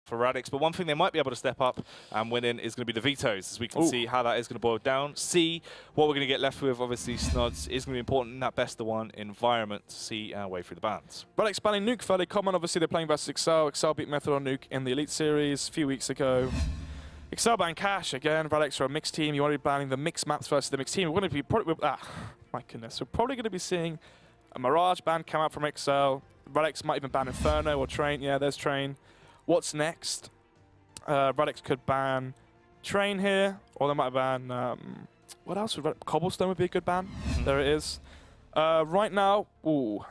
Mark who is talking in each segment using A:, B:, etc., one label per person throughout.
A: for Radix. But one thing they might be able to step up and win in is going to be the vetoes, as we can see how that is going to boil down. See what we're going to get left with. Obviously, Snods is going to be important in that best-of-1 environment to see our way through the bans.
B: Radix banning Nuke, fairly common. Obviously, they're playing versus exceL. exceL beat Method on Nuke in the Elite Series a few weeks ago. exceL ban Cash again. Radix are a mixed team. You want to be banning the mixed maps versus the mixed team. We're going to be probably my goodness. We're probably going to be seeing a Mirage ban come out from exceL. Radix might even ban Inferno or Train. Yeah, there's Train. What's next? Radix could ban Train here, or they might ban what else? Cobblestone would be a good ban. There it is. Right now,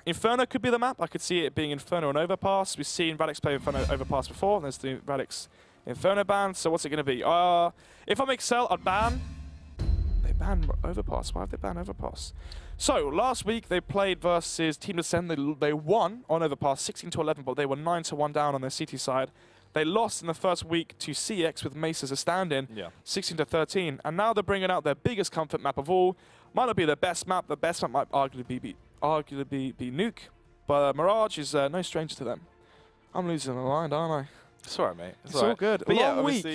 B: Inferno could be the map. I could see it being Inferno and Overpass. We've seen Radix play Inferno Overpass before. There's the Radix Inferno ban. So what's it going to be? If I'm exceL, I'd ban. They ban Overpass. Why have they banned Overpass? So last week they played versus Team Descent. They won on Overpass 16-11, but they were 9-1 down on their CT side. They lost in the first week to CX with Mace as a stand-in, 16-13, and now they're bringing out their biggest comfort map of all. Might not be their best map. The best map might arguably be Nuke, but Mirage is no stranger to them. I'm losing my mind, aren't I?
A: It's alright, mate.
B: It's all good. But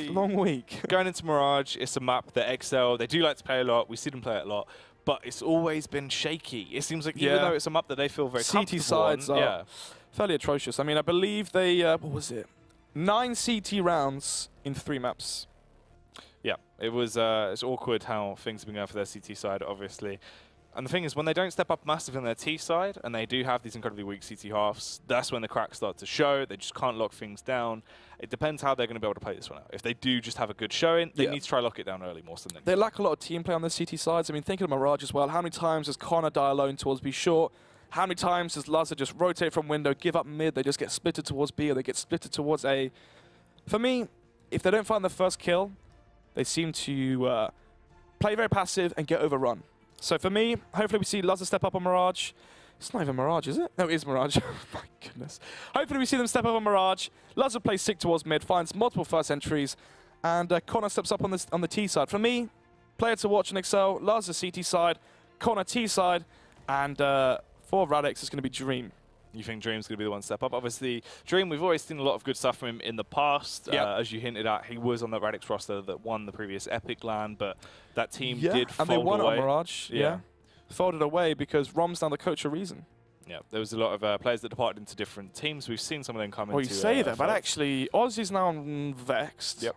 B: long week.
A: Going into Mirage, it's a map that exceL, they do like to play a lot. We see them play it a lot, but it's always been shaky. It seems like even though it's a map that they feel very comfortable
B: sides
A: on,
B: are fairly atrocious. I mean, I believe they, what was it? 9 CT rounds in 3 maps.
A: Yeah, it was it's awkward how things have been going for their CT side, obviously. And the thing is, when they don't step up massively on their T side, and they do have these incredibly weak CT halves, that's when the cracks start to show. They just can't lock things down. It depends how they're going to be able to play this one out. If they do just have a good showing, they need to try lock it down early more so than
B: they lack a lot of team play on the CT sides. I mean, think of Mirage as well. How many times does Connor die alone towards B short? How many times does Lazar just rotate from window, give up mid, they just get splitted towards B, or they get splitted towards A? For me, if they don't find the first kill, they seem to play very passive and get overrun. So for me, hopefully we see Lazar step up on Mirage. It's not even Mirage, is it? No, it is Mirage. Oh my goodness. Hopefully we see them step up on Mirage. Lazar plays sick towards mid, finds multiple first entries, and Connor steps up on the T side. For me, player to watch in exceL, Lazar CT side, Connor T side, and for Radix, it's going to be Dream.
A: You think Dream's going to be the one to step up? Obviously, Dream, we've always seen a lot of good stuff from him in the past. As you hinted at, he was on the Radix roster that won the previous Epic LAN, but that team did fold away.
B: And they won on Mirage. Folded away because Rom's now the coach of Reason.
A: Yeah, there was a lot of players that departed into different teams. We've seen some of them come into...
B: Well, you say that, but actually, Aussie's now on Vexed.
A: Yep.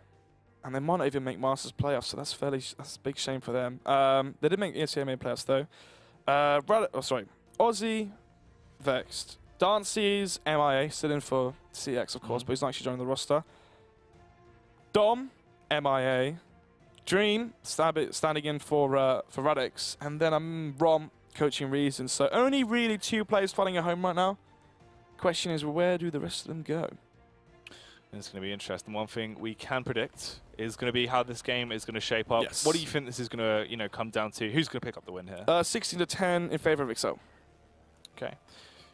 B: And they might not even make Masters playoffs, so that's a big shame for them. They did make ESL playoffs, though. Aussie, Vexed. Dancy's MIA, still in for CX, of course, but he's not actually joining the roster. Dom, MIA. Dream, standing in for Radix. And then Rom, coaching Reason. So only really 2 players fighting at home right now. Question is, where do the rest of them go?
A: It's going to be interesting. One thing we can predict is going to be how this game is going to shape up.
B: Yes.
A: What do you think this is going to come down to? Who's going to pick up the win here?
B: 16-10 in favor of exceL.
A: Okay.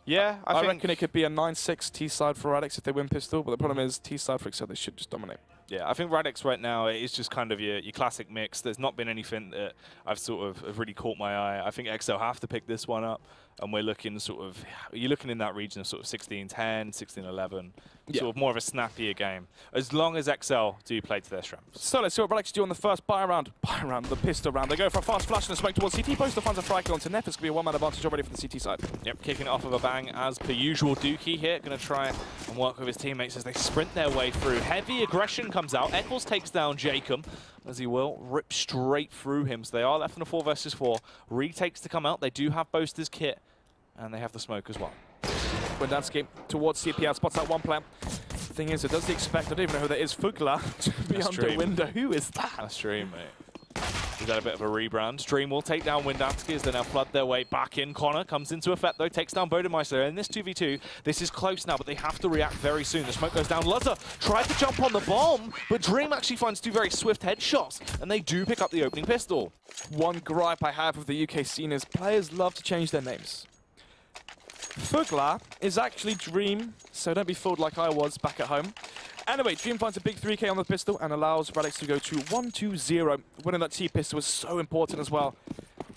A: Yeah, I
B: reckon it could be a 9-6 T side for Radix if they win pistol, but the problem is T side for exceL, they should just dominate.
A: Yeah, I think Radix right now is just kind of your classic mix. There's not been anything that I've sort of really caught my eye. I think exceL have to pick this one up, and we're looking you're looking in that region of sort of 16-10, 16-11, sort of more of a snappier game, as long as exceL do play to their strengths.
B: So let's see what Radix do on the first buy round, the pistol round. They go for a fast flash and a smoke towards CT post. The finds a frag onto Neff. It's going to be a 1-man advantage already for the CT side.
A: Yep, kicking it off of a bang as per usual. Dookie here, going to try and work with his teammates as they sprint their way through. Heavy aggression comes out. Eccles takes down Jacob, as he will rip straight through him. So they are left in a 4 versus 4. Retakes to come out. They do have Boaster's kit, and they have the smoke as well.
B: Wendansky towards CPL, spots out 1 player. The thing is, it does expect, I don't even know who that is, Fugler, to be under window. Who is that?
A: That's Dream, mate. He's had a bit of a rebrand. Dream will take down Wendansky as they now flood their way back in. Connor comes into effect, though, takes down Bodemeister. In this 2v2, this is close now, but they have to react very soon. The smoke goes down. Lazar tried to jump on the bomb, but Dream actually finds 2 very swift headshots, and they do pick up the opening pistol.
B: One gripe I have with the UK scene is players love to change their names. Fugler is actually Dream, so don't be fooled like I was back at home. Anyway, Dream finds a big 3k on the pistol and allows Radix to go to 1-2-0. Winning that T pistol was so important as well.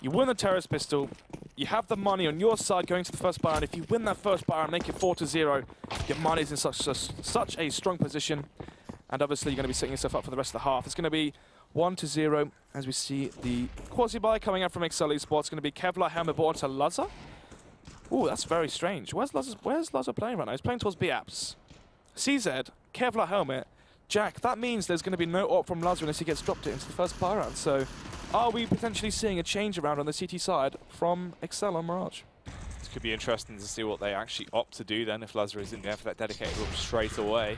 B: You win the terrorist pistol, You have the money on your side going to the first buy, and if you win that first buy and make it 4-0, your money's in such a strong position. And obviously, you're going to be setting yourself up for the rest of the half. It's going to be 1-0 as we see the quasi-buy coming out from exceL Esports. It's going to be Kevlar Helmet bought onto Lazar. Ooh, that's very strange. Where's Lazar playing right now? He's playing towards B-Apps. CZ, Kevlar Helmet, Jack. That means there's going to be no op from Lazar unless he gets dropped it into the first buy round. So are we potentially seeing a change around on the CT side from exceL on Mirage?
A: This could be interesting to see what they actually opt to do then if Lazar isn't there for that dedicated up straight away.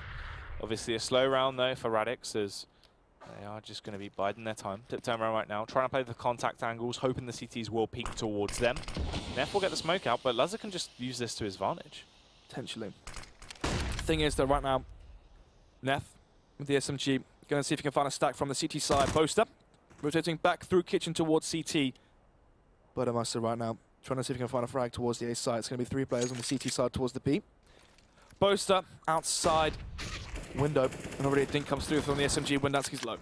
A: Obviously a slow round though for Radix as they are just going to be biding their time. Turn around right now, trying to play the contact angles, hoping the CTs will peek towards them. Neff will get the smoke out, but Lazar can just use this to his advantage.
B: Potentially. Thing is that right now, Neff with the SMG, going to see if he can find a stack from the CT side. Boaster rotating back through kitchen towards CT. Burdermaster right now trying to see if he can find a frag towards the A side. It's going to be 3 players on the CT side towards the B. Boaster outside window, and already a dink comes through from the SMG. Windansky's low.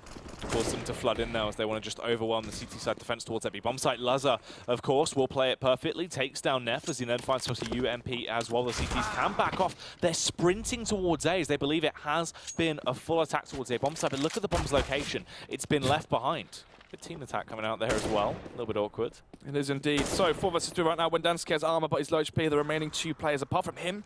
A: Force them to flood in now as they want to just overwhelm the CT side defense towards that B bomb site. Lazar, of course, will play it perfectly. Takes down Neff as he then finds himself a UMP as well. The CTs can back off. They're sprinting towards A as they believe it has been a full attack towards A bomb site. But look at the bomb's location. It's been left behind. Good team attack coming out there as well. A little bit awkward. It
B: is indeed. So 4 versus 2 right now. Windansky has armor, but he's low HP. The remaining 2 players, apart from him,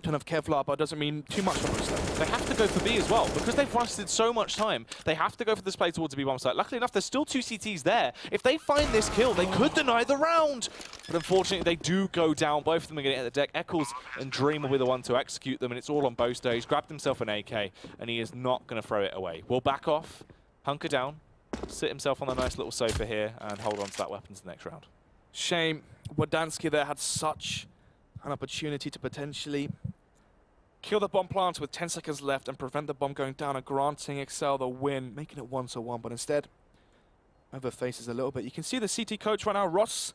B: ton of Kevlar, but it doesn't mean too much for Boaster.
A: They have to go for B as well. Because they've wasted so much time, they have to go for this play towards the B bomb site. Luckily enough, there's still 2 CTs there. If they find this kill, they could deny the round. But unfortunately, they do go down. Both of them are going to hit the deck. exceL and Dream will be the one to execute them, and it's all on Boaster. He's grabbed himself an AK, and he is not going to throw it away. We'll back off, hunker down, sit himself on a nice little sofa here, and hold on to that weapon to the next round.
B: Shame. Windansky there had such an opportunity to potentially kill the bomb plant with 10 seconds left and prevent the bomb going down and granting exceL the win, making it 1-1, but instead overfaces a little bit. You can see the CT coach right now, Ross,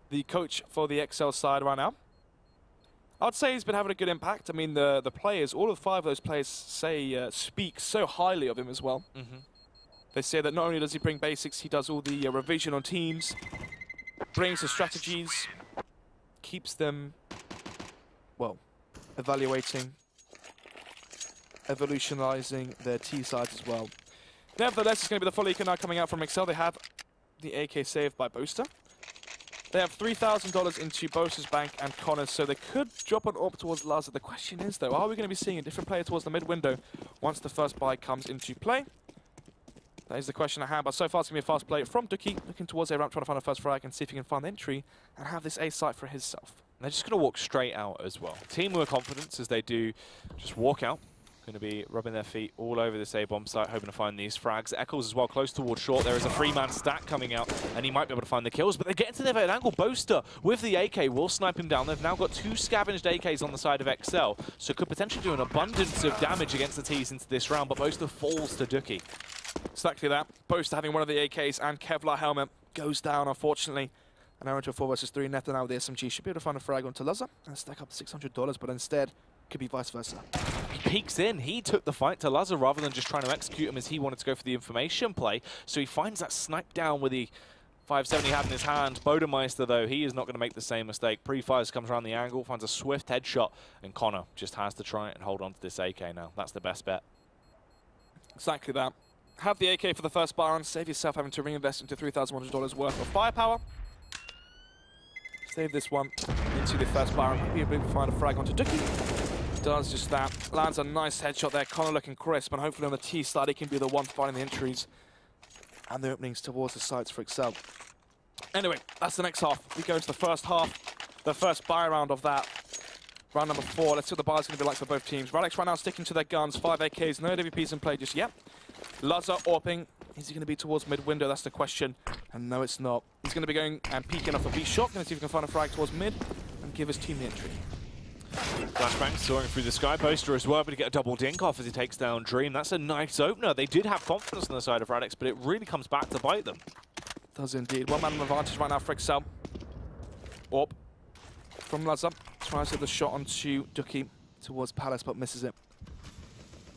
B: the coach for the exceL side right now. I'd say he's been having a good impact. I mean, the players, all of 5 of those players speak so highly of him as well. They say that not only does he bring basics, he does all the revision on teams, brings the strategies, keeps them, well, evaluating, evolutionizing their T sides as well. Nevertheless, it's going to be the full eco now coming out from exceL. They have the AK saved by Boaster. They have $3,000 into Boaster's bank and Connor's, so they could drop an AWP towards Lazar. The question is, though, are we going to be seeing a different player towards the mid window once the first buy comes into play? That is the question I have, but so far it's going to be a fast play from Duki, looking towards A ramp, trying to find a first frag and see if he can find the entry and have this A site for himself.
A: They're just going to walk straight out as well. Team with confidence as they do just walk out. Going to be rubbing their feet all over this A-bomb site, hoping to find these frags. exceL as well, close towards short. There is a 3-man stack coming out, and he might be able to find the kills, but they get into their angle. Boaster with the AK will snipe him down. They've now got 2 scavenged AKs on the side of exceL, so could potentially do an abundance of damage against the T's into this round, but Boaster falls to Duki.
B: Exactly that. Boaster having one of the AKs and Kevlar helmet goes down, unfortunately. And now into a 4 versus 3. Neff now with the SMG should be able to find a frag onto Lazar and stack up $600, but instead could be vice versa.
A: He peeks in. He took the fight to Lazar rather than just trying to execute him as he wanted to go for the information play. So he finds that snipe down with the 570 he had in his hand. Bodemeister, though, he is not going to make the same mistake. Pre-fires comes around the angle, finds a swift headshot, and Connor just has to try and hold on to this AK now. That's the best bet.
B: Exactly that. Have the AK for the first bar and save yourself having to reinvest into $3,100 worth of firepower. Save this one into the first bar and maybe able to find a frag onto Duki. Does just that. Lands a nice headshot there. Connor looking crisp, and hopefully on the T side he can be the one finding the entries and the openings towards the sites for exceL. Anyway, that's the next half. We go into the first half, the first buy round of that. Round number 4. Let's see what the buy's going to be like for both teams. Radix right now sticking to their guns. 5 AKs, no WPs in play just yet. Lazar AWPing. Is he going to be towards mid window? That's the question. And no, it's not. He's going to be going and peeking off a B shot. Going to see if he can find a frag towards mid and give his team the entry.
A: Flashbang soaring through the sky. Boaster as well, but to get a double dink off as he takes down Dream. That's a nice opener. They did have confidence on the side of Radix, but it really comes back to bite them.
B: Does indeed. 1 man advantage right now for exceL. AWP from Lazar. Tries to get the shot onto Duki towards Palace, but misses it.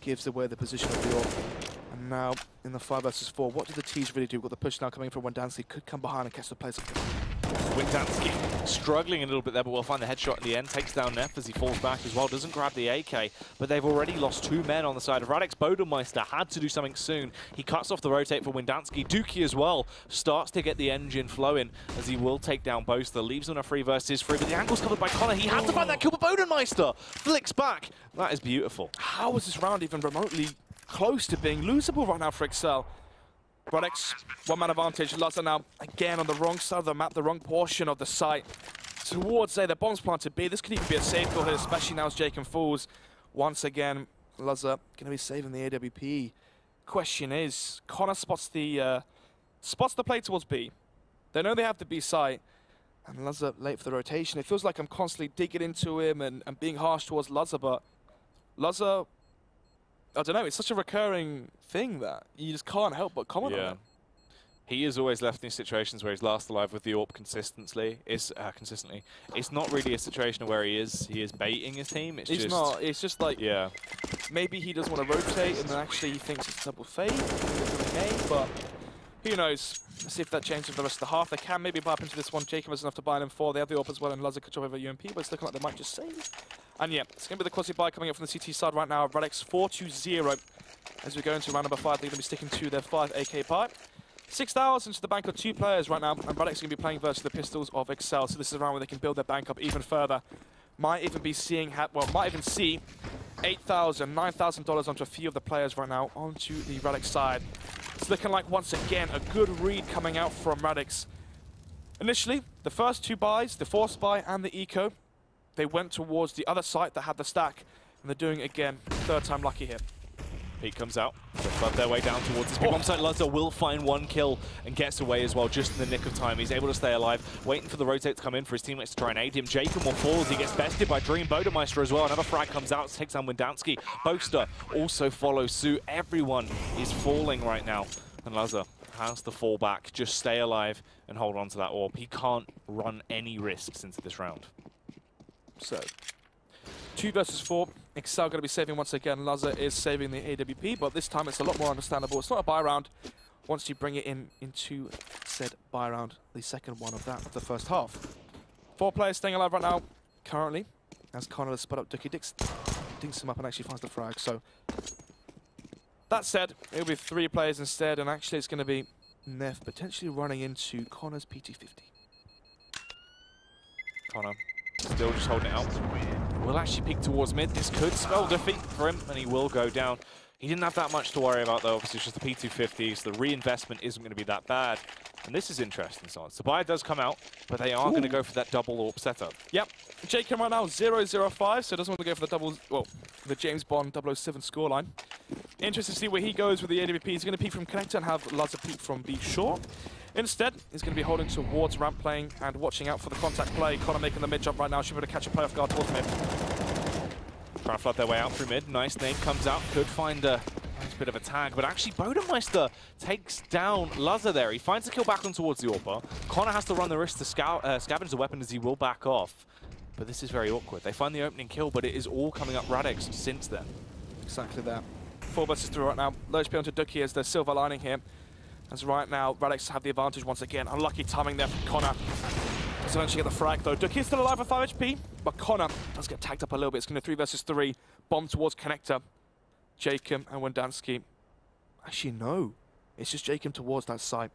B: Gives away the position of the AWP. And Now, in the 5 versus 4, what do the T's really do? We've got the push now coming in from Wendansky. Could come behind and catch the place.
A: Wendansky struggling a little bit there, but we'll find the headshot in the end. Takes down Neff as he falls back as well. Doesn't grab the AK, but they've already lost 2 men on the side of Radix. Bodenmeister had to do something soon. He cuts off the rotate for Wendansky. Dookie as well starts to get the engine flowing as he will take down Boaster. Leaves on a 3 versus 3, but the angle's covered by Connor. He had to find that kill, but Bodenmeister flicks back. That is beautiful.
B: How is this round even remotely close to being losable right now for exceL? Radix, 1-man advantage. Lazar now again on the wrong side of the map, the wrong portion of the site. Towards A, the bomb's planted B. This could even be a safe call here, especially now as Jacob falls. Once again, Lazar going to be saving the AWP. Question is, Connor spots the play towards B. They know they have the B site, and Lazar late for the rotation. It feels like I'm constantly digging into him and being harsh towards Lazar, but Lazar, I don't know, it's such a recurring thing that you just can't help but comment on it.
A: He is always left in these situations where he's last alive with the AWP consistently. It's not really a situation where he is baiting his team. It's
B: not. It's just like, maybe he doesn't want to rotate and then actually he thinks it's double fade, but who knows? Let's see if that changes for the rest of the half. They can maybe buy up into this one. Jacob has enough to buy them 4. They have the AWP as well, and Lazar could drop over UMP, but it's looking like they might just save. And yeah, it's going to be the quasi buy coming up from the CT side right now. Radix 4-0 as we go into round number 5. They're going to be sticking to their 5 AK pipe. 6 hours into the bank of 2 players right now, and Radix is going to be playing versus the Pistols of exceL. So this is a round where they can build their bank up even further. Might even be seeing, might even see $8,000, $9,000 onto a few of the players right now onto the Radix side. It's looking like, once again, a good read coming out from Radix. Initially, the first 2 buys, the Force buy and the Eco, they went towards the other site that had the stack, and they're doing it again. 3rd time lucky here.
A: Heat comes out. They flood their way down towards this big bomb site. Lazar will find 1 kill and gets away as well, just in the nick of time. He's able to stay alive, waiting for the rotate to come in for his teammates to try and aid him. Jacob will fall as he gets bested by Dream. Bodenmeister as well. Another frag comes out, takes down Wendansky. Boaster also follows suit. Everyone is falling right now. And Lazar has to fall back, just stay alive and hold on to that AWP. He can't run any risks into this round.
B: So, 2 versus 4. exceL going to be saving once again. Lazar is saving the AWP, but this time it's a lot more understandable. It's not a buy round once you bring it into said buy round, the second one of the first half. 4 players staying alive right now, currently, as Connor has split up Dookie. Dinks him up and actually finds the frag. So, that said, it'll be 3 players instead, and actually it's going to be Neff potentially running into Connor's PT50.
A: Connor still just holding it out. Will actually peek towards mid. This could spell defeat for him, and he will go down. He didn't have that much to worry about, though. Obviously, it's just the P250, so the reinvestment isn't going to be that bad. And this is interesting, so Sabaya does come out, but they are going to go for that double AWP setup.
B: Yep. Jacob right now 0-0-5, so doesn't want to go for the double, well, the James Bond 007 scoreline. Interesting to see where he goes with the AWP. He's going to peek from connector and have Lazar peek from B short. Instead, he's going to be holding towards ramp playing and watching out for the contact play. Connor making the mid jump right now. Should be able to catch a play off guard towards mid.
A: Trying to flood their way out through mid. Nice name comes out. Could find a nice bit of a tag, but actually Bodenmeister takes down Lazar there. He finds the kill back on towards the AWP. Connor has to run the risk to scavenge the weapon as he will back off. But this is very awkward. They find the opening kill, but it is all coming up Radix since then.
B: Exactly that. 4 versus 3 right now. Low HP onto Dookie as the silver lining here. As right now, Radix have the advantage once again. Unlucky timing there from Connor. Does eventually get the frag though. Dookie is still alive with 5 HP, but Connor does get tagged up a little bit. It's going to 3 versus 3. Bomb towards connector. Jacob and Wendansky. Actually, no. It's just Jacob towards that side.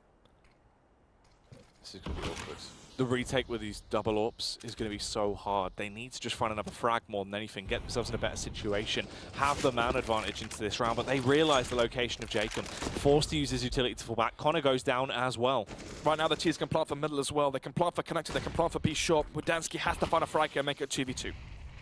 A: This is going to be awkward. The retake with these double AWPs is going to be so hard. They need to just find another frag more than anything, get themselves in a better situation, have the man advantage into this round, but they realise the location of Jacob. Forced to use his utility to fall back. Connor goes down as well.
B: Right now the T's can plant for middle as well. They can plant for connector, they can plant for B short. Wendansky has to find a frag here and make it 2v2.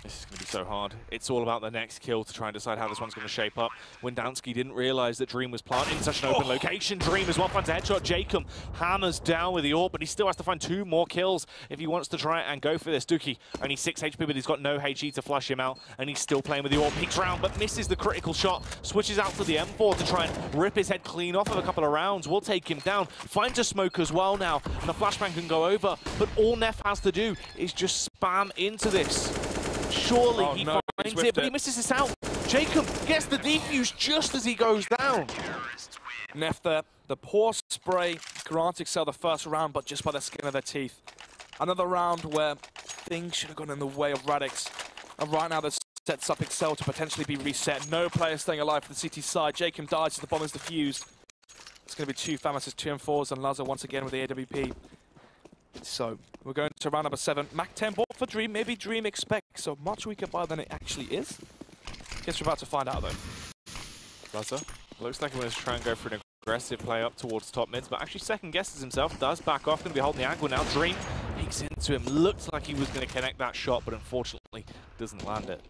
A: This is going to be so hard. It's all about the next kill to try and decide how this one's going to shape up. Wendansky didn't realise that Dream was planted in such an open location. Dream as well finds a headshot. Jacob hammers down with the AWP, but he still has to find 2 more kills if he wants to try and go for this. Dookie, only 6 HP, but he's got no HE to flush him out, and he's still playing with the AWP. Peeks round, but misses the critical shot. Switches out to the M4 to try and rip his head clean off of a couple of rounds. We'll take him down. Finds a smoke as well now, and the flashbang can go over, but all Neff has to do is just spam into this. Surely he finds it, but he misses this out. Jacob gets the defuse just as he goes down.
B: Neff there, the poor spray grants exceL the first round, but just by the skin of their teeth. Another round where things should have gone in the way of Radix. And right now this sets up exceL to potentially be reset. No player staying alive for the CT side. Jacob dies as the bomb is defused. It's going to be two Famouses, 2 and 4s, and Laza once again with the AWP. So, we're going to round number 7. Mac 10 bought for Dream. Maybe Dream expects a much weaker buy than it actually is. Guess we're about to find out, though.
A: Laza looks like he wants to try and go for an aggressive play up towards top mids, but actually second guesses himself, does back off, going to be holding the angle now. Dream peeks into him, looked like he was going to connect that shot, but unfortunately doesn't land it.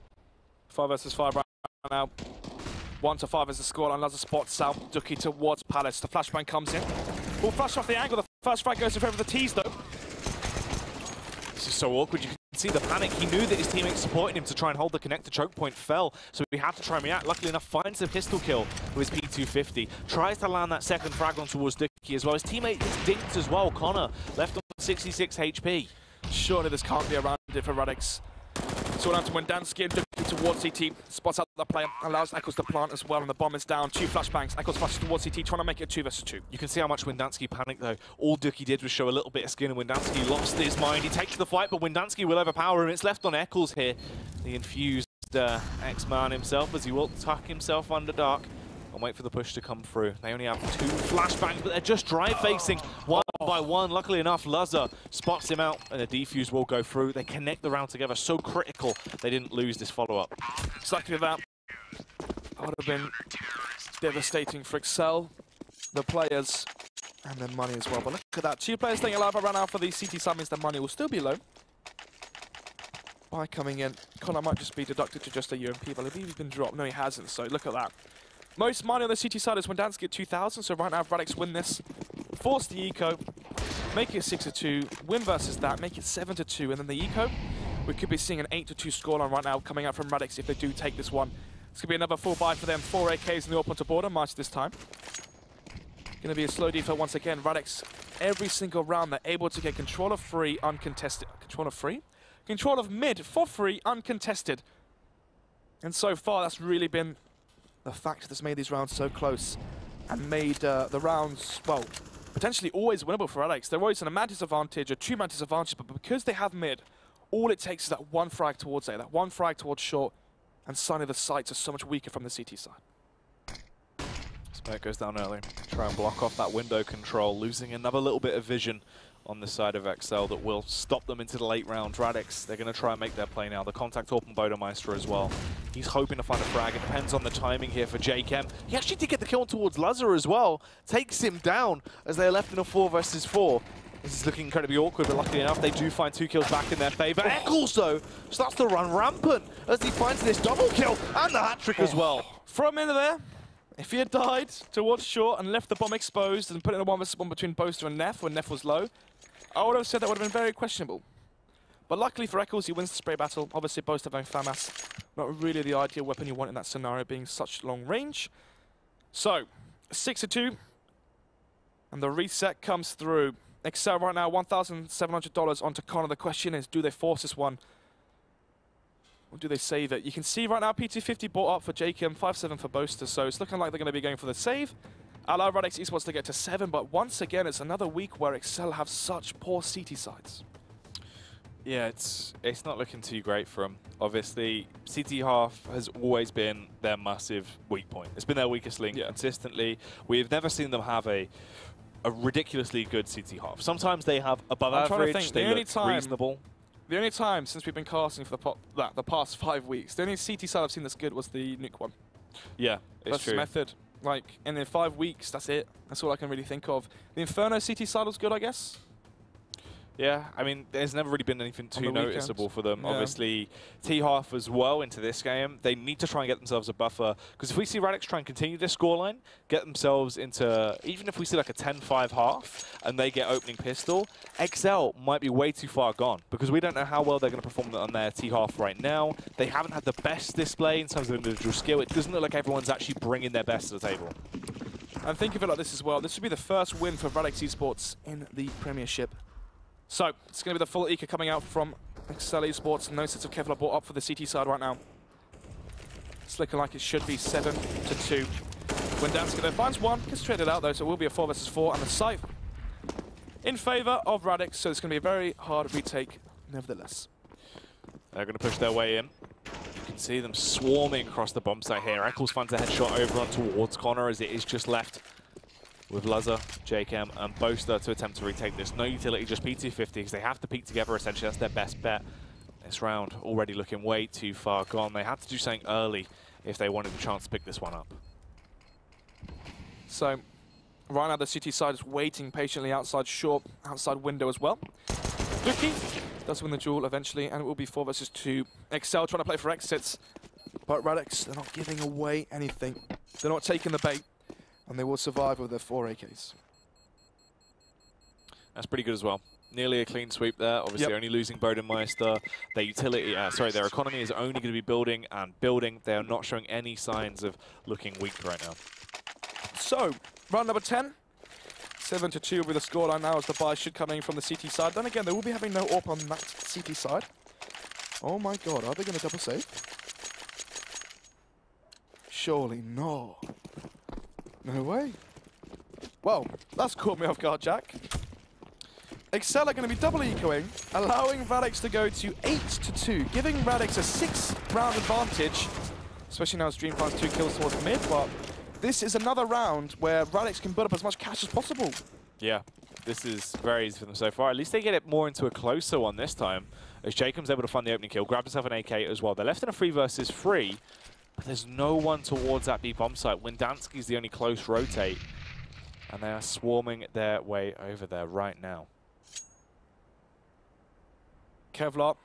B: 5 versus 5 right now. 1 to 5 is the score, and Laza spots out Ducky towards Palace. The flashbang comes in. Will flash off the angle. The first frag goes in favor of the T's, though.
A: This is so awkward. You can see the panic. He knew that his teammates supporting him to try and hold the connector. Choke point fell, so he had to try and react. Luckily enough, finds the pistol kill with his P250. Tries to land that second frag on towards Ducky as well. His teammate is dinked as well. Connor left on 66 HP.
B: Surely this can't be around it for Radix. So down to Wendansky and Ducky towards CT. Spots out the player, allows exceL to plant as well, and the bomb is down. 2 flashbangs. exceL flashes towards CT, trying to make it 2 versus 2.
A: You can see how much Wendansky panicked though. All Ducky did was show a little bit of skin, and Wendansky lost his mind. He takes the fight, but Wendansky will overpower him. It's left on exceL here. The infused X-Man himself, as he will tuck himself under dark and wait for the push to come through. They only have 2 flashbangs, but they're just drive-facing one by one. Luckily enough, Laza spots him out, and the defuse will go through. They connect the round together. So critical they didn't lose this follow-up.
B: Exactly that. That would have been devastating for exceL, the players, and their money as well. But look at that. 2 players staying alive right now for the CT side means their money will still be low. By coming in, Connor might just be deducted to just a UMP, but I believe he's been dropped. No, he hasn't, so look at that. Most money on the CT side is Wendansky at 2,000, so right now if Radix win this, force the eco, make it 6-2, win versus that, make it 7-2, and then the eco, we could be seeing an 8-2 scoreline right now coming out from Radix if they do take this one. It's going to be another full buy for them, 4 AKs in the open to border match this time. Going to be a slow default once again. Radix, every single round, they're able to get control of free, uncontested. Control of free? Control of mid for free, uncontested. And so far, that's really been the fact that's made these rounds so close and made the rounds, well, potentially always winnable for Radix. They're always in a man disadvantage or 2-man disadvantage, but because they have mid, all it takes is that 1 frag towards A, that 1 frag towards short, and suddenly the sights are so much weaker from the CT side.
A: Smoke goes down early. Try and block off that window control, losing another little bit of vision on the side of exceL that will stop them into the late round. Radix, they're going to try and make their play now. The contact open Bodemeister as well. He's hoping to find a frag. It depends on the timing here for JChem. He actually did get the kill towards Laza as well. Takes him down as they're left in a 4 versus 4. This is looking incredibly awkward, but luckily enough, they do find 2 kills back in their favor. exceL starts to run rampant as he finds this double kill and the hat-trick as well.
B: Throw him into there. If he had died towards short and left the bomb exposed and put in a 1 versus 1 between Boaster and Neff when Neff was low, I would have said that would have been very questionable. But luckily for exceL, he wins the spray battle. Obviously, Boaster having FAMAS, not really the ideal weapon you want in that scenario, being such long range. So, 6-2, and the reset comes through. exceL right now, $1,700 onto Connor. The question is, do they force this one? Or do they save it? You can see right now, P250 bought up for JChem, 5-7 for Boaster, so it's looking like they're going to be going for the save. Allow Radix Esports to get to 7, but once again, it's another week where exceL have such poor CT sides.
A: Yeah, it's not looking too great for them. Obviously, CT half has always been their massive weak point. It's been their weakest link consistently. We've never seen them have a ridiculously good CT half. Sometimes they have above average, they look reasonable.
B: The only time since we've been casting for the past 5 weeks, the only CT side I've seen that's good was the Nuke one.
A: Yeah, it's true.
B: Method. Like, and in 5 weeks, that's it. That's all I can really think of. The Inferno CT side was good, I guess.
A: Yeah, I mean, there's never really been anything too noticeable for them. Yeah. Obviously, T-Half as well into this game, they need to try and get themselves a buffer. Because if we see Radix try and continue this scoreline, get themselves into, even if we see like a 10-5 half, and they get opening pistol, exceL might be way too far gone. Because we don't know how well they're going to perform on their T-Half right now. They haven't had the best display in terms of individual skill. It doesn't look like everyone's actually bringing their best to the table.
B: And think of it like this as well. This would be the first win for Radix Esports in the Premiership. So, it's going to be the full eco coming out from exceL Esports. No sense of Kevlar brought up for the CT side right now. It's looking like it should be 7-2. When Danske though finds one, gets traded out though, so it will be a 4 versus 4, and the scythe in favor of Radix, so it's going to be a very hard retake nevertheless.
A: They're going to push their way in. You can see them swarming across the bomb site here. exceL finds a headshot over on towards Connor as it is just left with Luzza, JKM and Boaster to attempt to retake this. No utility, just P250 because they have to peek together essentially. That's their best bet. This round already looking way too far gone. They had to do something early if they wanted a chance to pick this one up.
B: So right now the CT side is waiting patiently outside short, outside window as well. Duki does win the duel eventually, and it will be 4 versus 2. exceL trying to play for exits, but Radix, they're not giving away anything. They're not taking the bait, and they will survive with their 4 AKs.
A: That's pretty good as well. Nearly a clean sweep there. Obviously, only losing Bodenmeister. Their utility, their economy is only going to be building and building. They are not showing any signs of looking weak right now.
B: So, round number 10. 7-2 with the scoreline now as the buy should come in from the CT side. Then again, they will be having no AWP on that CT side. Oh my god, are they going to double save? Surely no. No way. Well, that's caught me off guard, Jack. exceL are going to be double ecoing, allowing Radix to go to 8-2, giving Radix a 6-round advantage, especially now as Dream finds 2 kills towards mid, but this is another round where Radix can build up as much cash as possible.
A: Yeah, this is very easy for them so far. At least they get it more into a closer one this time, as Jacob's able to find the opening kill, grab himself an AK as well. They're left in a 3 versus 3, but there's no one towards that B bomb site. Windansky's the only close rotate, and they are swarming their way over there right now.
B: Kevlar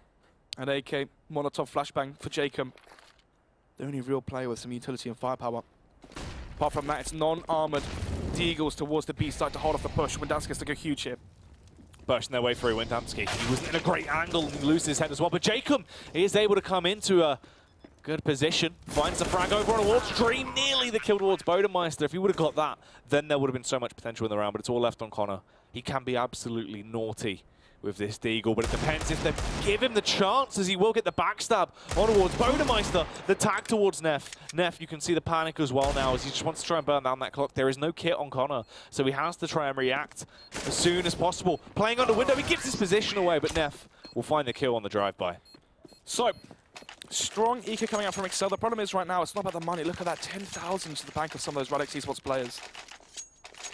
B: and AK, Molotov flashbang for Jacob. The only real player with some utility and firepower. Apart from that, it's non-armored Deagles towards the B side to hold off the push. Windansky has to go huge here.
A: Bursting their way through Windansky. He was in a great angle and loses his head as well. But Jacob is able to come into a good position. Finds the frag over on towards Dream. Nearly the kill towards Bodenmeister. If he would have got that, then there would have been so much potential in the round. But it's all left on Connor. He can be absolutely naughty with this Deagle, but it depends if they give him the chance, as he will get the backstab on towards Bodenmeister. The tag towards Neff. Neff, you can see the panic as well now, as he just wants to try and burn down that clock. There is no kit on Connor, so he has to try and react as soon as possible. Playing under window, he gives his position away, but Neff will find the kill on the drive-by.
B: So, strong eco coming out from exceL. The problem is right now, it's not about the money. Look at that, 10,000 to the bank of some of those Radix Esports players.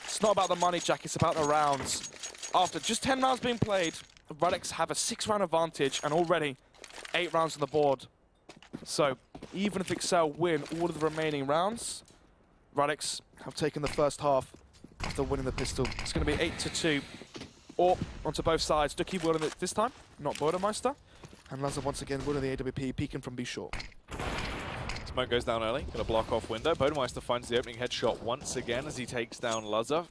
B: It's not about the money, Jack, it's about the rounds. After just 10 rounds being played, Radix have a 6-round advantage and already 8 rounds on the board. So, even if exceL win all of the remaining rounds, Radix have taken the first half after winning the pistol. It's going to be 8-2. Or onto both sides. Duki winning it this time, not Bodenmeister. And Luzza once again winning the AWP, peeking from B short.
A: Smoke goes down early, gonna block off window. Bodenmeister finds the opening headshot once again as he takes down Luzza.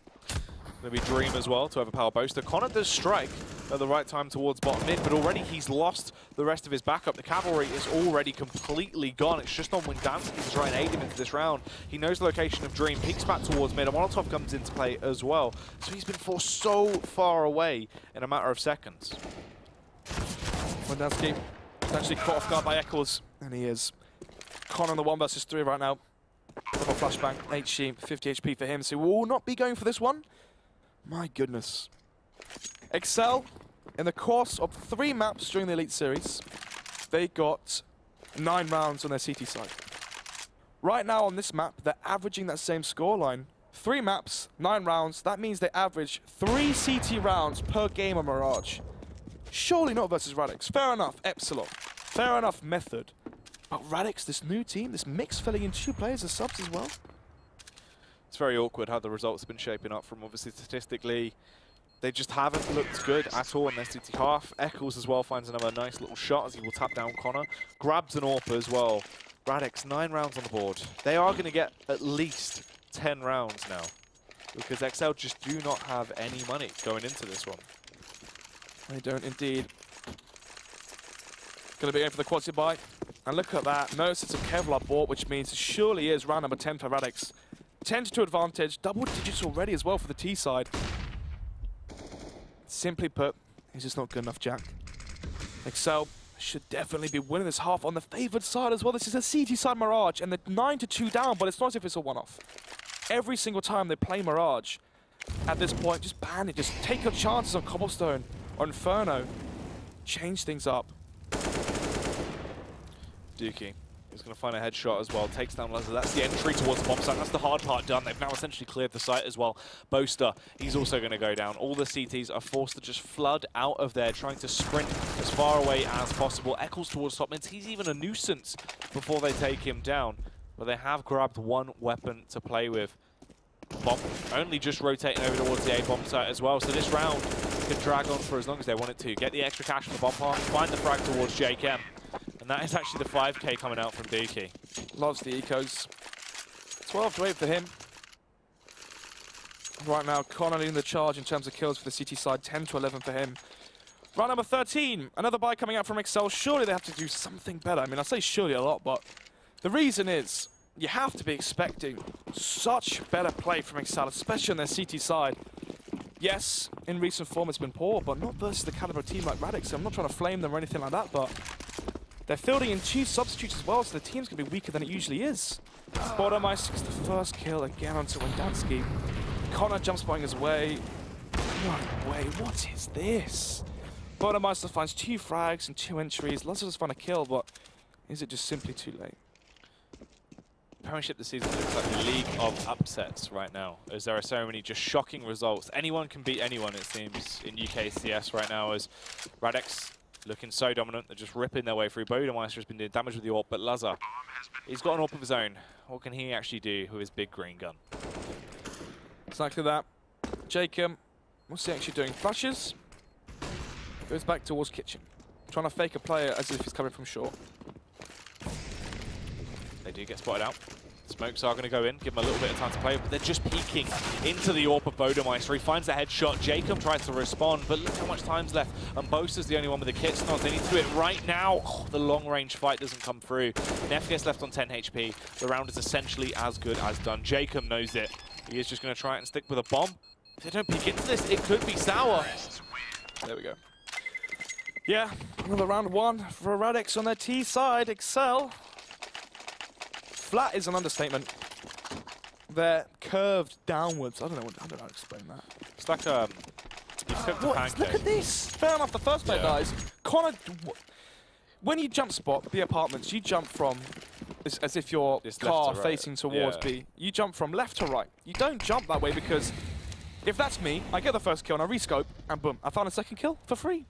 A: Gonna be Dream as well to overpower Boaster. Connor does strike at the right time towards bottom mid, but already he's lost the rest of his backup. The cavalry is already completely gone. It's just on Windansky to try and aid him into this round. He knows the location of Dream, peeks back towards mid, and Molotov comes into play as well. So he's been forced so far away in a matter of seconds.
B: Windansky potentially caught off guard by exceL, and he is. Connor on the 1 versus 3 right now. Double flashbang, HG, 50 HP for him, so we will not be going for this one. My goodness. exceL, in the course of 3 maps during the Elite Series, they got 9 rounds on their CT side. Right now on this map, they're averaging that same scoreline. 3 maps, 9 rounds, that means they average 3 CT rounds per game on Mirage. Surely not versus Radix. Fair enough, exceL. Fair enough, Method. But Radix, this new team, this mix filling in 2 players as subs as well.
A: It's very awkward how the results have been shaping up from, obviously, statistically. They just haven't looked good at all in their CT half. exceL as well finds another nice little shot as he will tap down Connor. Grabs an AWP as well. Radix, 9 rounds on the board. They are going to get at least 10 rounds now, because exceL just do not have any money going into this one.
B: They don't indeed. Going to be going for the quality buy. And look at that. Notice it's a Kevlar bought, which means it surely is round number 10 for Radix. 10-2 advantage. Double digits already as well for the T side. Simply put, he's just not good enough, Jack. exceL should definitely be winning this half on the favoured side as well. This is a CT side Mirage, and they're 9-2 down, but it's not as if it's a one-off. Every single time they play Mirage, at this point, just ban it. Just take your chances on Cobblestone or Inferno. Change things up.
A: Dookie. He's going to find a headshot as well. Takes down Lazar. That's the entry towards the bomb site. That's the hard part done. They've now essentially cleared the site as well. Boaster, he's also going to go down. All the CTs are forced to just flood out of there, trying to sprint as far away as possible. exceL towards top mid. He's even a nuisance before they take him down. But they have grabbed one weapon to play with. Bomb only just rotating over towards the A bomb site as well. So this round can drag on for as long as they want it to. Get the extra cash from the bomb park. Find the frag towards JKM. And that is actually the 5k coming out from Dookie.
B: Loves the ecos. 12-8 for him. Right now, Connor leading the charge in terms of kills for the CT side. 10-11 for him. Round number 13. Another buy coming out from exceL. Surely they have to do something better. I mean, I say surely a lot, but the reason is you have to be expecting such better play from exceL, especially on their CT side. Yes, in recent form it's been poor, but not versus the caliber of team like Radix. I'm not trying to flame them or anything like that, but they're fielding in 2 substitutes as well, so the team's going to be weaker than it usually is. organise gets the first kill again onto Wendansky. Connor jump spotting his way. No way, what is this? organise finds 2 frags and 2 entries. Lots of us find a kill, but is it just simply too late?
A: Premiership this season looks like a league of upsets right now, as there are so many just shocking results. Anyone can beat anyone, it seems, in UK CS right now, as Radix looking so dominant. They're just ripping their way through. Bodemeister has been doing damage with the AWP, but Lazar, he's got an AWP of his own. What can he actually do with his big green gun?
B: Exactly that. Jacob, what's he actually doing? Flashes. Goes back towards kitchen. Trying to fake a player as if he's coming from short.
A: They do get spotted out. Smokes are going to go in, give him a little bit of time to play, but they're just peeking into the AWP of Bodemeister. He finds a headshot. Jacob tries to respond, but look how much time's left. And Boaster's the only one with the kit snods. They need to do it right now. Oh, the long-range fight doesn't come through. Neff gets left on 10 HP. The round is essentially as good as done. Jacob knows it. He is just going to try it and stick with a bomb. If they don't peek into this, it could be sour.
B: There we go. Yeah, another round 1 for Radix on their T side. exceL. Flat is an understatement. They're curved downwards. I don't know how to explain that.
A: It's like you've cooked a pancake.
B: Look at this. Fair enough, the first play, guys. Connor, when you jump spot the apartments, you jump from as if your car facing towards B. You jump from left to right. You don't jump that way because if that's me, I get the first kill and I rescope and boom, I found a second kill for free.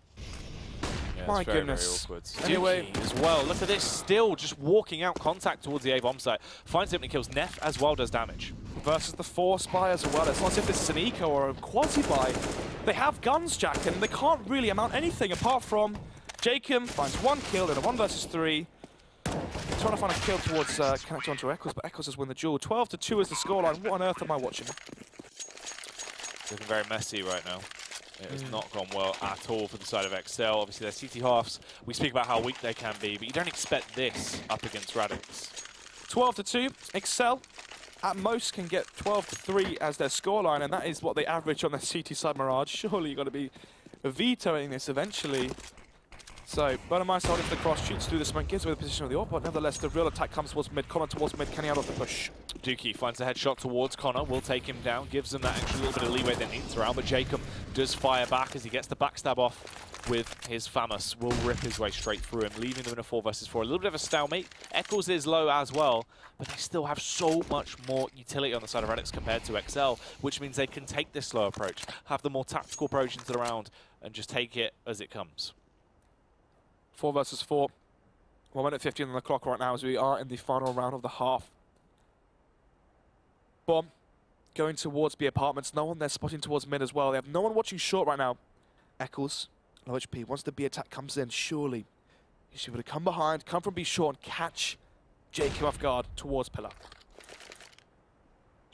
A: Yeah,
B: my goodness.
A: Very awkward.
B: Anyway,
A: as well. Look at this, still just walking out contact towards the A bomb site. Finds it and kills. Neff as well does damage.
B: Versus the Force buy as well. It's not as if this is an eco or a quasi buy. They have guns, Jack, and they can't really amount anything apart from Jacob finds 1 kill in a 1 versus 3. Trying to find a kill towards connecting onto eXeL, but eXeL has win the duel. 12-2 is the scoreline. What on earth am I watching?
A: Looking very messy right now. It has not gone well at all for the side of exceL. Obviously, their CT halves, we speak about how weak they can be, but you don't expect this up against Radix.
B: 12-2. exceL, at most, can get 12-3 as their scoreline, and that is what they average on their CT side Mirage. Surely you've got to be vetoing this eventually. So, Bodemeister holding the cross, shoots through the smoke, gives away the position of the AWP, but nevertheless, the real attack comes towards mid. Connor towards mid, can he out of the push?
A: Dookie finds a headshot towards Connor, will take him down, gives them that extra little bit of leeway they need around, but Jacob does fire back as he gets the backstab off with his FAMAS. Will rip his way straight through him, leaving them in a 4 versus 4. A little bit of a stalemate. eXeL is low as well, but they still have so much more utility on the side of Radix compared to exceL, which means they can take this slow approach, have the more tactical approach into the round, and just take it as it comes.
B: 4 versus 4. 1 minute 15 on the clock right now as we are in the final round of the half. Bomb going towards B apartments. No one there spotting towards mid as well. They have no one watching short right now. eXeL, low HP. Once the B attack comes in, surely he should be able to come behind, come from B short and catch Jacob off guard towards pillar.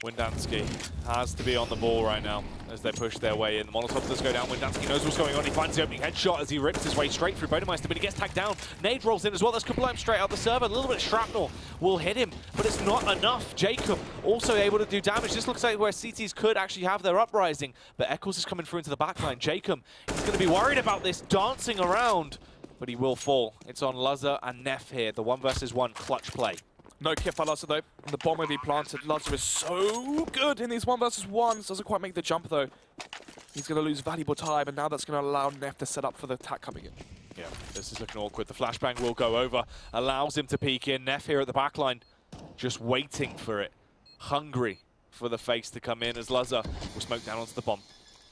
A: Wendansky has to be on the ball right now as they push their way in. The Molotov does go down. Wendansky knows what's going on. He finds the opening headshot as he rips his way straight through Bodemeister, but he gets tagged down. Nade rolls in as well. That's Kablam straight out the server. A little bit of shrapnel will hit him, but it's not enough. Jacob also able to do damage. This looks like where CTs could actually have their uprising, but eXeL is coming through into the backline. Jacob, he's going to be worried about this, dancing around. but he will fall. It's on Luzzer and Neff here, the 1 versus 1 clutch play.
B: No kit for Luzzer though, and the bomb will be planted. Luzzer is so good in these 1 versus 1s, doesn't quite make the jump though. He's going to lose valuable time, and now that's going to allow Neff to set up for the attack coming in.
A: Yeah, this is looking awkward. The flashbang will go over, allows him to peek in. Neff here at the back line, just waiting for it. Hungry for the face to come in as Luzzer will smoke down onto the bomb.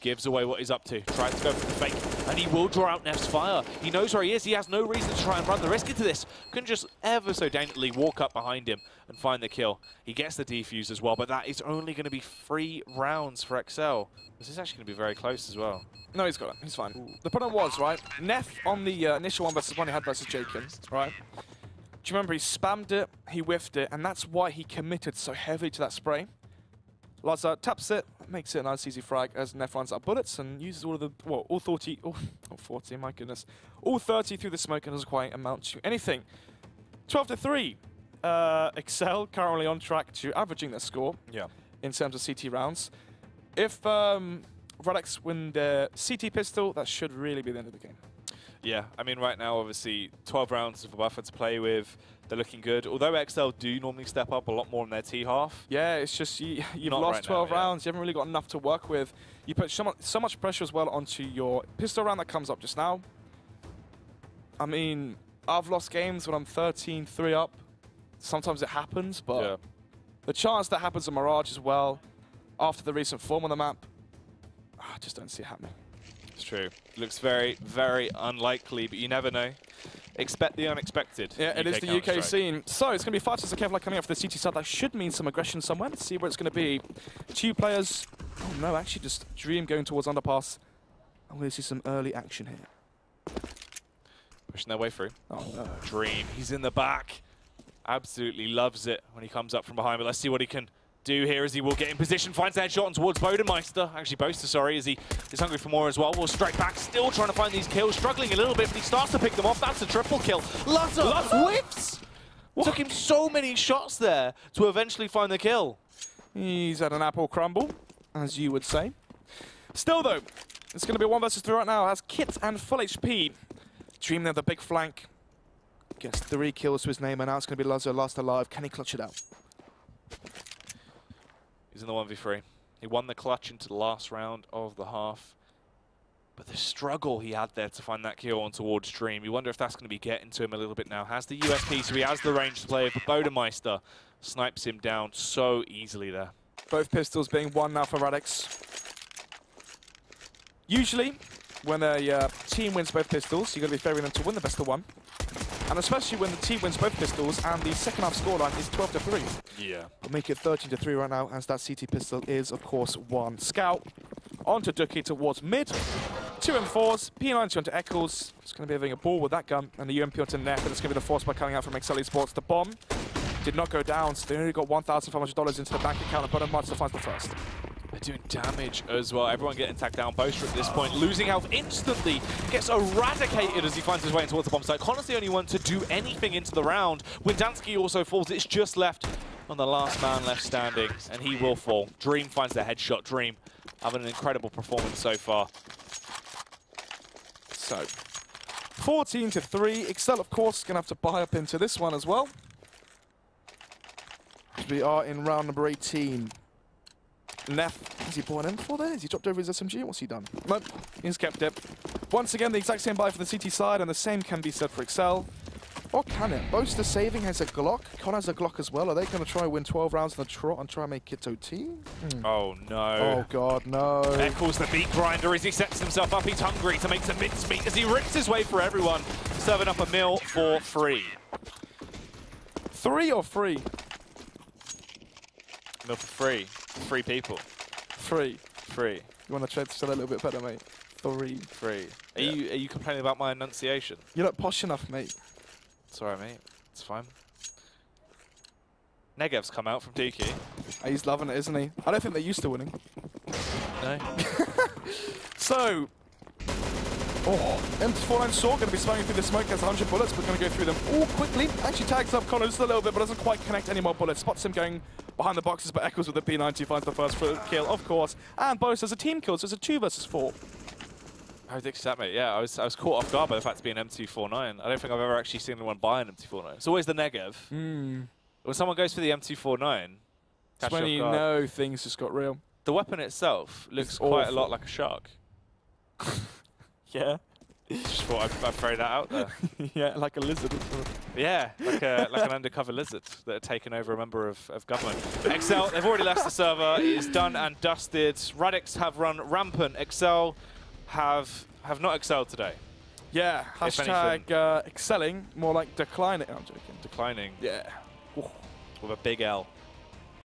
A: Gives away what he's up to, tries to go for the fake, and he will draw out Neff's fire. He knows where he is, he has no reason to try and run the risk into this. Can just ever so daintily walk up behind him and find the kill. He gets the defuse as well, but that is only going to be 3 rounds for exceL. This is actually going to be very close as well.
B: No, he's got it, he's fine. Ooh. The problem was, right, Neff on the initial 1 versus 1 he had versus Jakin, right? Do you remember he spammed it, he whiffed it, and that's why he committed so heavily to that spray. Luzzer taps it, makes it a nice easy frag as Neff runs out of bullets and uses all of the, well, all 40, oh, 40, my goodness. All 30 through the smoke and doesn't quite amount to anything. 12-3. exceL currently on track to averaging their score in terms of CT rounds. If Radix win their CT pistol, that should really be the end of the game.
A: Yeah, I mean, right now, obviously, 12 rounds of a buffer to play with. They're looking good. Although exceL do normally step up a lot more in their T half.
B: Yeah, it's just you've lost right 12 rounds. You haven't really got enough to work with. You put so much pressure as well onto your pistol round that comes up just now. I mean, I've lost games when I'm 13-3 up. Sometimes it happens, but the chance that happens in Mirage as well, after the recent form on the map, I just don't see it happening.
A: It's true. Looks very, very unlikely, but you never know. Expect the unexpected.
B: Yeah, it is the UK scene. So it's going to be 5 seconds of Kevlar coming up for the CT side. That should mean some aggression somewhere. Let's see where it's going to be. 2 players. Oh no, actually just Dream going towards underpass. I'm going to see some early action here.
A: Pushing their way through.
B: Oh no.
A: Dream, he's in the back. Absolutely loves it when he comes up from behind, but let's see what he can do here as he will get in position, finds the headshot on towards Bodemeister. Actually, Boaster, sorry, as he is hungry for more as well. Will strike back, still trying to find these kills, struggling a little bit, but he starts to pick them off. That's a triple kill. Luzzer whiffs! Took him so many shots there to eventually find the kill.
B: He's had an apple crumble, as you would say. Still, though, it's going to be 1 versus 3 right now. Has Kit and full HP. Dream there, the big flank. Gets 3 kills to his name, and now it's going to be Luzzer last alive. Can he clutch it out?
A: He's in the 1v3. He won the clutch into the last round of the half. But the struggle he had there to find that kill on towards Dream, you wonder if that's going to be getting to him a little bit now. Has the USP, so he has the range to play, but Bodemeister snipes him down so easily there.
B: Both pistols being won now for Radix. Usually, when a team wins both pistols, you're going to be favoring them to win the best of 1. And especially when the team wins both pistols and the second half scoreline is 12-3.
A: Yeah.
B: We'll make it 13-3 right now, as that CT pistol is, of course, 1. Scout onto Ducky towards mid. 2 M4s, P90 onto exceL. It's going to be having a ball with that gun, and the UMP onto Neff, and it's going to be the force by coming out from exceL Esports. The bomb did not go down, so they only got $1,500 into the bank account, and Bodemeister finds the first.
A: They're doing damage as well. Everyone getting tagged down. Boaster at this point, losing health instantly. Gets eradicated as he finds his way towards the bomb site. Connor's the only one to do anything into the round. Windansky also falls. It's just left on the last man left standing, and he will fall. Dream finds the headshot. Dream having an incredible performance so far.
B: So, 14-3. exceL, of course, going to have to buy up into this one as well. We are in round number 18. Neff, has he bought in before there? Has he dropped over his SMG? What's he done? Nope, he's kept it. Once again, the exact same buy for the CT side, and the same can be said for exceL. Or can it? Boaster saving has a Glock. Con has a Glock as well. Are they going to try and win 12 rounds in the trot and try and make it OT?
A: Oh, no.
B: Oh, God, no.
A: Eccles the beat grinder as he sets himself up. He's hungry to make some mincemeat as he rips his way for everyone, serving up a meal for free.
B: 3 or 3?
A: Meal for free. 3 people.
B: 3.
A: 3.
B: You want to try to say that a little bit better, mate? 3.
A: 3. Are you complaining about my enunciation?
B: You're not posh enough, mate.
A: It's alright, mate. It's fine. Negev's come out from Tiki.
B: He's loving it, isn't he? I don't think they're used to winning.
A: No.
B: So, M409 Saw going to be smoking through the smoke. Has 100 bullets, but going to go through them all quickly. Actually tags up Connor just a little bit, but doesn't quite connect any more bullets. Spots him going behind the boxes, but ecczeL with the P90 finds the first kill, of course. And Boaster has a team kill, so it's a 2 versus 4.
A: I would accept it. Yeah, I was caught off guard by the fact to be an M249. I don't think I've ever actually seen anyone buy an M249. It's always the negative. When someone goes for the M249,
B: it's when you know things just got real.
A: The weapon itself looks quite a lot like a shark.
B: Yeah.
A: Just thought I'd throw that out there.
B: Yeah, like a lizard.
A: Yeah, like an undercover lizard that had taken over a member of government. exceL, they've already left the server. It is done and dusted. Radix have run rampant. exceL have not excelled today.
B: Yeah, hashtag excelling, more like declining. I'm joking.
A: Declining.
B: Yeah.
A: With a big L.